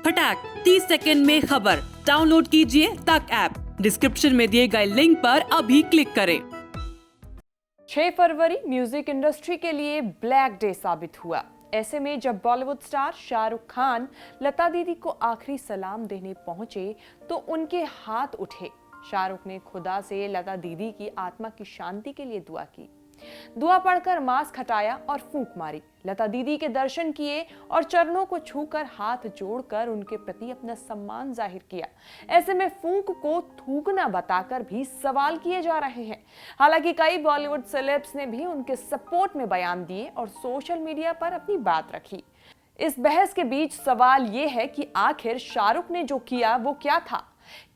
फटाक 30 सेकंड में खबर। डाउनलोड कीजिए तक ऐप। डिस्क्रिप्शन में दिए गए लिंक पर अभी क्लिक करें। 6 फरवरी म्यूजिक इंडस्ट्री के लिए ब्लैक डे साबित हुआ। ऐसे में जब बॉलीवुड स्टार शाहरुख खान लता दीदी को आखिरी सलाम देने पहुंचे तो उनके हाथ उठे। शाहरुख ने खुदा से लता दीदी की आत्मा की शांति के लिए दुआ की। दुआ पढ़कर मास्क हटाया और फूंक मारी। लता दीदी के दर्शन किए और चरणों को छूकर हाथ जोड़कर उनके प्रति अपना सम्मान जाहिर किया। ऐसे में फूंक को थूकना बताकर भी सवाल किए जा रहे हैं। हालांकि कई बॉलीवुड सेलेब्स ने भी उनके सपोर्ट में बयान दिए और सोशल मीडिया पर अपनी बात रखी। इस बहस के बीच सवाल यह है कि आखिर शाहरुख ने जो किया वो क्या था?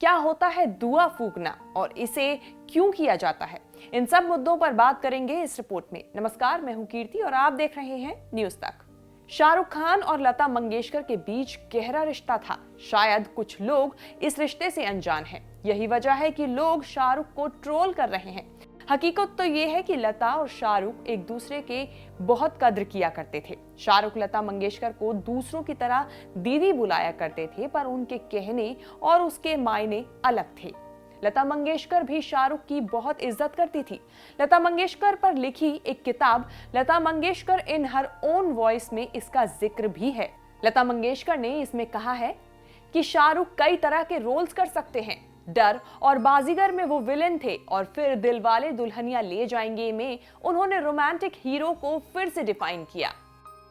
क्या होता है दुआ फूकना और इसे क्यों किया जाता है? इन सब मुद्दों पर बात करेंगे इस रिपोर्ट में। नमस्कार, मैं हूं कीर्ति और आप देख रहे हैं न्यूज तक। शाहरुख खान और लता मंगेशकर के बीच गहरा रिश्ता था। शायद कुछ लोग इस रिश्ते से अनजान हैं। यही वजह है कि लोग शाहरुख को ट्रोल कर रहे हैं। हकीकत तो ये है कि लता और शाहरुख एक दूसरे के बहुत कद्र किया करते थे। शाहरुख लता मंगेशकर को दूसरों की तरह दीदी बुलाया करते थे, पर उनके कहने और उसके मायने अलग थे। लता मंगेशकर भी शाहरुख की बहुत इज्जत करती थी। लता मंगेशकर पर लिखी एक किताब लता मंगेशकर इन हर ओन वॉइस में इसका जिक्र भी है। लता मंगेशकर ने इसमें कहा है कि शाहरुख कई तरह के रोल्स कर सकते हैं। डर और बाजीगर में वो विलेन थे और फिर दिलवाले दुल्हनिया ले जाएंगे में उन्होंने रोमांटिक हीरो को फिर से डिफाइन किया।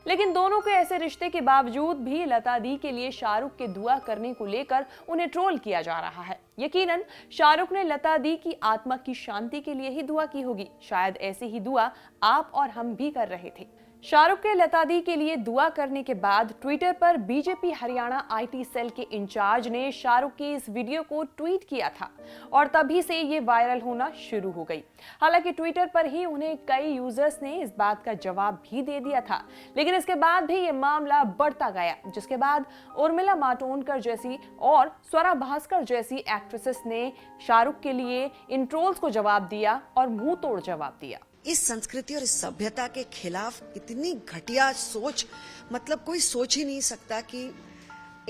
लेकिन दोनों के ऐसे रिश्ते के बावजूद भी लता दी के लिए शाहरुख के दुआ करने को लेकर उन्हें ट्रोल किया जा रहा है। यकीनन शाहरुख ने लता दी की आत्मा की शांति के लिए ही दुआ की होगी। शायद ऐसी ही दुआ आप और हम भी कर रहे थे। शाहरुख के लता दी के लिए दुआ करने के बाद ट्विटर पर बीजेपी हरियाणा आईटी सेल के इंचार्ज ने शाहरुख की इस वीडियो को ट्वीट किया था और तभी से ये वायरल होना शुरू हो गई। हालांकि ट्विटर पर ही उन्हें कई यूजर्स ने इस बात का जवाब भी दे दिया था, लेकिन इसके बाद भी ये मामला बढ़ता गया, जिसके बाद उर्मिला मातोंडकर जैसी और स्वरा भास्कर जैसी एक्ट्रेसेस ने शाहरुख के लिए इन ट्रोल्स को जवाब दिया और मुंह तोड़ जवाब दिया। इस संस्कृति और इस सभ्यता के खिलाफ इतनी घटिया सोच, मतलब कोई सोच ही नहीं सकता कि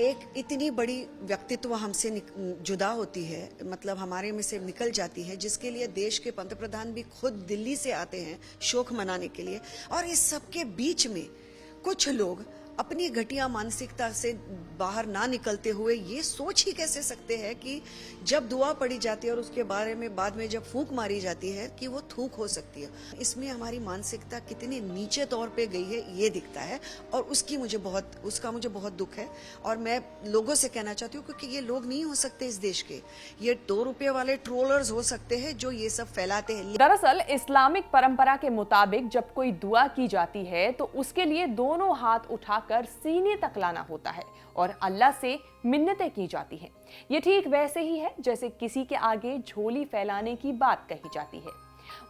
एक इतनी बड़ी व्यक्तित्व हमसे जुदा होती है, मतलब हमारे में से निकल जाती है, जिसके लिए देश के पंतप्रधान भी खुद दिल्ली से आते हैं शोक मनाने के लिए। और इस सब के बीच में कुछ लोग अपनी घटिया मानसिकता से बाहर ना निकलते हुए ये सोच ही कैसे सकते हैं कि जब दुआ पड़ी जाती है और उसके बारे में बाद में जब फूंक मारी जाती है कि वो थूक हो सकती है। इसमें हमारी मानसिकता कितनी नीचे तौर पे गई है ये दिखता है और उसका मुझे बहुत दुख है। और मैं लोगों से कहना चाहती हूँ, क्योंकि ये लोग नहीं हो सकते इस देश के, ये 2 रुपये वाले ट्रोलर्स हो सकते हैं जो ये सब फैलाते हैं। दरअसल इस्लामिक परंपरा के मुताबिक जब कोई दुआ की जाती है तो उसके लिए दोनों हाथ उठा कर सीने तक लाना होता है और अल्लाह से मिन्नतें की जाती हैं। ये ठीक वैसे ही है जैसे किसी के आगे झोली फैलाने की बात कही जाती है।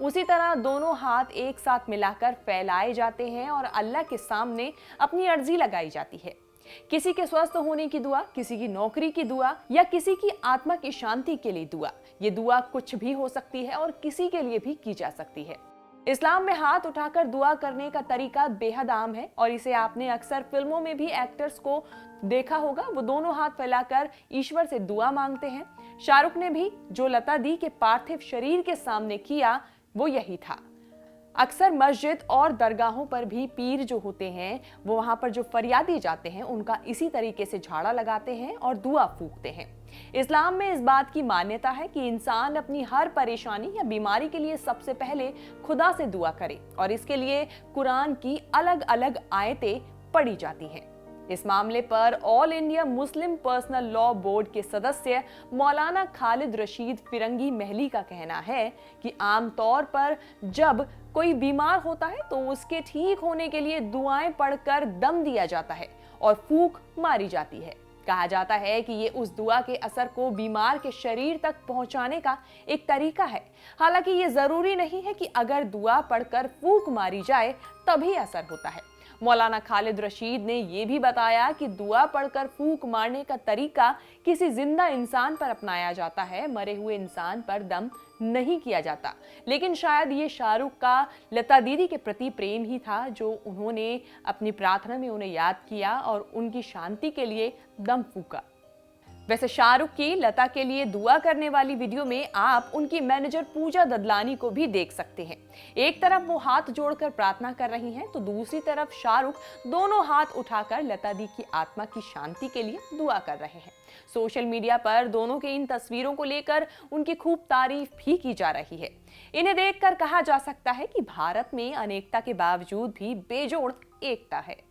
उसी तरह दोनों हाथ एक साथ मिलाकर फैलाए जाते हैं और अल्लाह के सामने अपनी अर्जी लगाई जाती है। किसी के स्वस्थ होने की दुआ, किसी की नौकरी की दुआ या किसी की आत्मा की शांति के लिए दुआ। ये दुआ कुछ भी हो सकती है और किसी के लिए भी की जा सकती है। इस्लाम में हाथ उठाकर दुआ करने का तरीका बेहद आम है और इसे आपने अक्सर फिल्मों में भी एक्टर्स को देखा होगा। वो दोनों हाथ फैलाकर ईश्वर से दुआ मांगते हैं। शाहरुख ने भी जो लता दी के पार्थिव शरीर के सामने किया वो यही था। अक्सर मस्जिद और दरगाहों पर भी पीर जो होते हैं वो वहां पर जो फरियादी जाते हैं उनका इसी तरीके से झाड़ा लगाते हैं और दुआ फूंकते हैं। इस्लाम में इस बात की मान्यता है कि इंसान अपनी हर परेशानी या बीमारी के लिए सबसे पहले खुदा से दुआ करे और इसके लिए कुरान की अलग अलग आयतें पढ़ी जाती हैं। इस मामले पर all India Muslim personal law board के सदस्य मौलाना खालिद रशीद फिरंगी महली का कहना है कि आमतौर पर जब कोई बीमार होता है तो उसके ठीक होने के लिए दुआएं पढ़कर दम दिया जाता है और फूंक मारी जाती है। कहा जाता है कि ये उस दुआ के असर को बीमार के शरीर तक पहुंचाने का एक तरीका है। हालांकि ये जरूरी नहीं है कि अगर दुआ पढ़कर फूंक मारी जाए तभी असर होता है। मौलाना खालिद रशीद ने यह भी बताया कि दुआ पढ़कर फूंक मारने का तरीका किसी जिंदा इंसान पर अपनाया जाता है, मरे हुए इंसान पर दम नहीं किया जाता। लेकिन शायद ये शाहरुख का लता दीदी के प्रति प्रेम ही था जो उन्होंने अपनी प्रार्थना में उन्हें याद किया और उनकी शांति के लिए दम फूका। वैसे शाहरुख की लता के लिए दुआ करने वाली वीडियो में आप उनकी मैनेजर पूजा ददलानी को भी देख सकते हैं। एक तरफ वो हाथ जोड़कर प्रार्थना कर रही हैं तो दूसरी तरफ शाहरुख दोनों हाथ उठाकर लता दी की आत्मा की शांति के लिए दुआ कर रहे हैं। सोशल मीडिया पर दोनों के इन तस्वीरों को लेकर उनकी खूब तारीफ भी की जा रही है। इन्हें देखकर कहा जा सकता है कि भारत में अनेकता के बावजूद भी बेजोड़ एकता है।